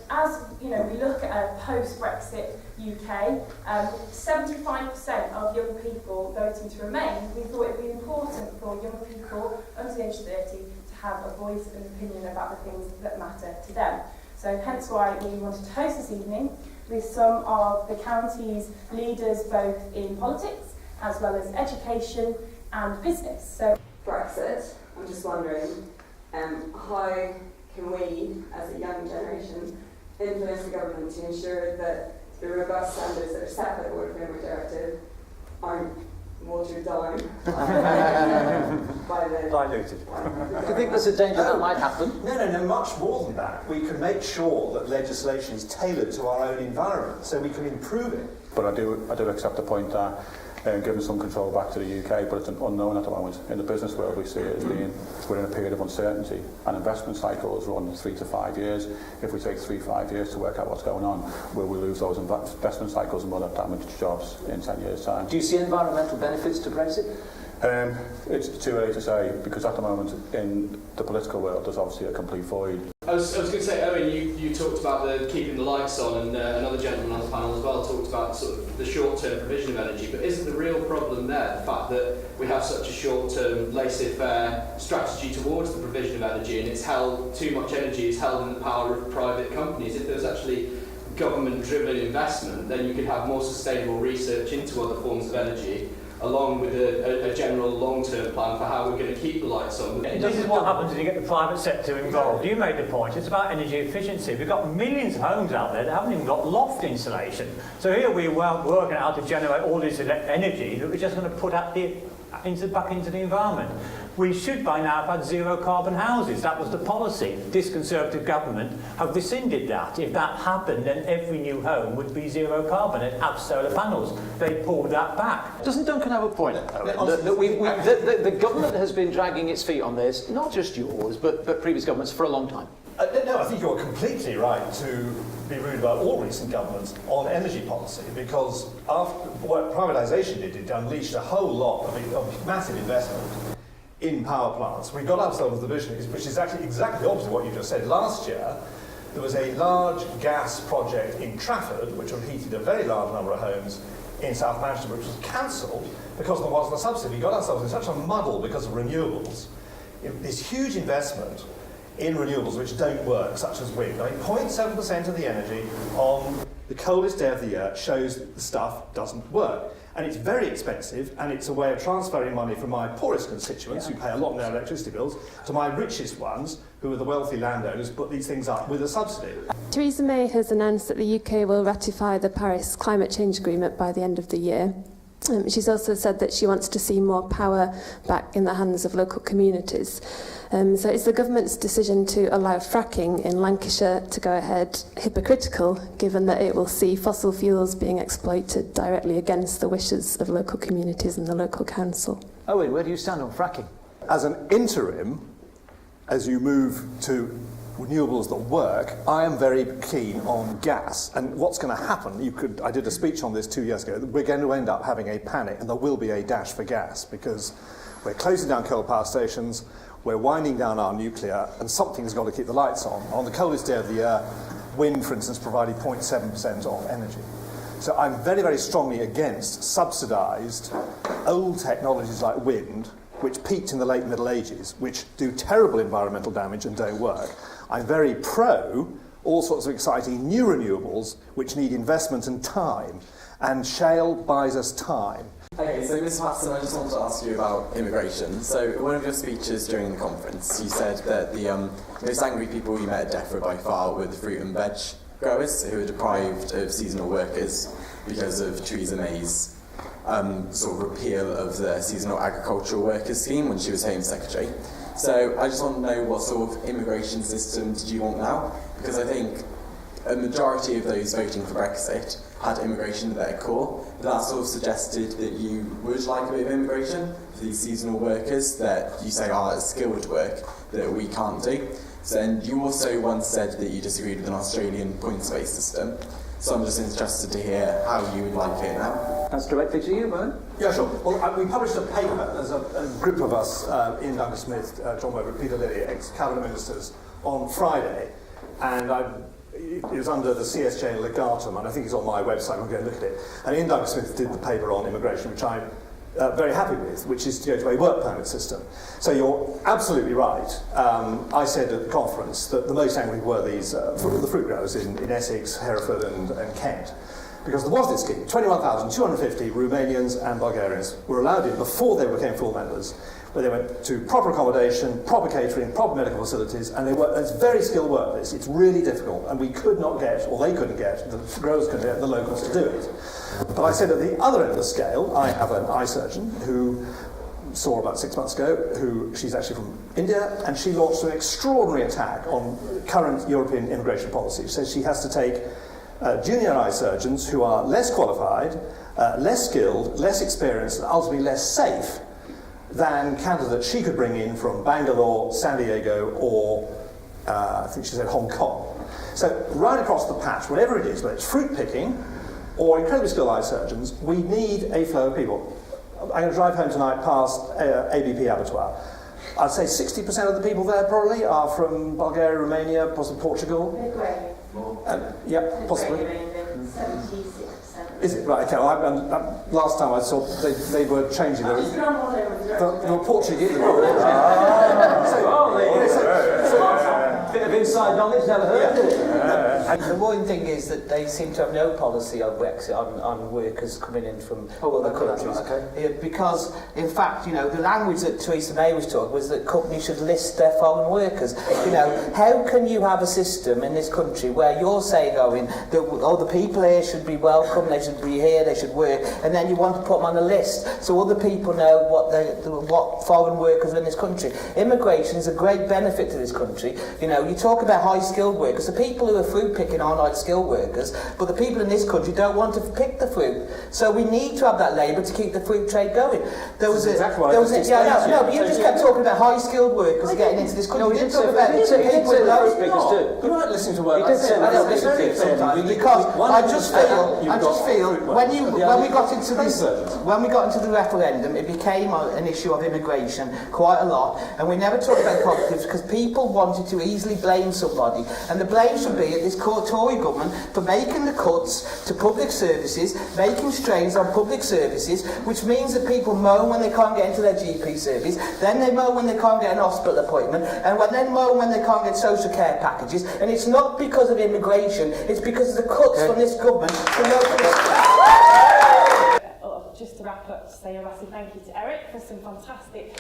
As you know, we look at a post-Brexit UK, 75% of young people voting to remain. We thought it would be important for young people under the age of 30 to have a voice and opinion about the things that matter to them. So hence why we wanted to host this evening with some of the county's leaders, both in politics as well as education and business. So Brexit, I'm just wondering, how can we, as a young generation, influence the government to ensure that the robust standards that are set by the Water Framework Directive aren't watered down by the... Diluted. Do you think there's a danger that might happen? No, much more than that. We can make sure that legislation is tailored to our own environment, so we can improve it. But I do accept the point that giving some control back to the UK, but it's an unknown at the moment. In the business world, we see it as being, we're in a period of uncertainty, and investment cycles run 3 to 5 years. If we take 3-5 years to work out what's going on, will we lose those investment cycles and will that damage jobs in 10 years' time? Do you see environmental benefits to Brexit? It's too early to say, because at the moment in the political world there's obviously a complete void. I was going to say, Owen, you talked about keeping the lights on, and another gentleman on the panel as well talked about sort of the short-term provision of energy, but isn't the real problem there the fact that we have such a short-term laissez-faire strategy towards the provision of energy, and it's held, too much energy is held in the power of private companies? If there's actually government-driven investment, then you could have more sustainable research into other forms of energy, along with a general long-term plan for how we're going to keep the lights on. This is what happens when you get the private sector involved. You made the point, it's about energy efficiency. We've got millions of homes out there that haven't even got loft insulation. So here we were working out how to generate all this energy that we're just going to put out back into the environment. We should by now have had zero carbon houses. That was the policy. This Conservative government have rescinded that. If that happened, then every new home would be zero carbon and have solar panels. They pulled that back. Doesn't Duncan have a point? The government has been dragging its feet on this, not just yours, but previous governments for a long time. No, I think you're completely right to be rude about all recent governments on energy policy, because after what privatisation did, it unleashed a whole lot of massive investment in power plants. We got ourselves the vision, which is actually exactly the opposite of what you just said. Last year, there was a large gas project in Trafford, which heated a very large number of homes in South Manchester, which was cancelled because there wasn't a subsidy. We got ourselves in such a muddle because of renewables. This huge investment in renewables which don't work, such as wind. I mean, 0.7% of the energy on the coldest day of the year shows the stuff doesn't work. And it's very expensive, and it's a way of transferring money from my poorest constituents, who pay a lot in their electricity bills, to my richest ones, who are the wealthy landowners, put these things up with a subsidy. Theresa May has announced that the UK will ratify the Paris Climate Change Agreement by the end of the year. She's also said that she wants to see more power back in the hands of local communities. So is the government's decision to allow fracking in Lancashire to go ahead hypocritical, given that it will see fossil fuels being exploited directly against the wishes of local communities and the local council? Owen, where do you stand on fracking? As an interim, as you move to renewables that work, I am very keen on gas. And what's going to happen, I did a speech on this 2 years ago, we're going to end up having a panic, and there will be a dash for gas, because we're closing down coal power stations, we're winding down our nuclear, and something's got to keep the lights on. On the coldest day of the year, wind, for instance, provided 0.7% of energy. So I'm very, very strongly against subsidised old technologies like wind, which peaked in the late Middle Ages, which do terrible environmental damage and don't work. I'm very pro all sorts of exciting new renewables, which need investment and time, and shale buys us time. Okay, so Ms. Watson, I just wanted to ask you about immigration. So in one of your speeches during the conference, you said that the most angry people you met at DEFRA by far were the fruit and veg growers who were deprived of seasonal workers because of Theresa May's sort of repeal of the seasonal agricultural workers scheme when she was Home Secretary. So I just want to know what sort of immigration system did you want now? Because I think a majority of those voting for Brexit had immigration at their core, but that sort of suggested that you would like a bit of immigration for these seasonal workers that you say are skilled work that we can't do. So, and you also once said that you disagreed with an Australian points-based system. So I'm just interested to hear how you would like it now. That's directly to you, Bern. Yeah, sure. Well, we published a paper, there's a group of us, Ian Duncan Smith, John Weber, Peter Lilly, ex-cabinet ministers, on Friday, and I it was under the CSJ and Legatum, and I think it's on my website, we'll go and look at it. And Ian Douglas-Smith did the paper on immigration, which I'm very happy with, which is to go to a work permit system. So you're absolutely right. I said at the conference that the most angry were these the fruit growers in Essex, Hereford and Kent. Because there was this scheme, 21,250 Romanians and Bulgarians were allowed in before they became full members, where they went to proper accommodation, proper catering, proper medical facilities, and it's very skilled work, this. It's really difficult, and we could not get, or they couldn't get, the growers couldn't get the locals to do it. But I said at the other end of the scale, I have an eye surgeon who saw about 6 months ago, she's actually from India, and she launched an extraordinary attack on current European immigration policy. She says she has to take junior eye surgeons who are less qualified, less skilled, less experienced, and ultimately less safe than candidates she could bring in from Bangalore, San Diego, or I think she said Hong Kong. So right across the patch, whatever it is, whether it's fruit picking or incredibly skilled eye surgeons, we need a flow of people. I'm going to drive home tonight past ABP Abattoir. I'd say 60% of the people there probably are from Bulgaria, Romania, possibly Portugal. Yeah, possibly. 76%. Is it? Right, okay. Well, last time I saw they were changing their... They were Portuguese. Bit of inside knowledge, never heard of it. And the worrying thing is that they seem to have no policy on Brexit, on workers coming in from other countries. Okay. Because, in fact, you know, the language that Theresa May was talking was that companies should list their foreign workers. You know, how can you have a system in this country where you're saying, Owen, that the people here should be welcome, they should be here, they should work, and then you want to put them on a list so other people know what foreign workers are in this country. Immigration is a great benefit to this country. You know, you talk about high-skilled workers. The people who are fruit picking are high-skilled workers, but the people in this country don't want to pick the fruit. So we need to have that labour to keep the fruit trade going. But you just kept talking about high-skilled workers getting into this country. You didn't talk about people with low skills. You weren't listening to what I said. I don't listen to it sometimes because I just feel when we got into the referendum, it became an issue of immigration quite a lot, and we never talked about positives because people wanted to easily blame somebody, and the blame should be at this Tory government for making the cuts to public services, making strains on public services, which means that people moan when they can't get into their GP service, then they moan when they can't get an hospital appointment, and then moan when they can't get social care packages, and it's not because of immigration, it's because of the cuts from this government to Just to wrap up, to say a massive thank you to Eric for some fantastic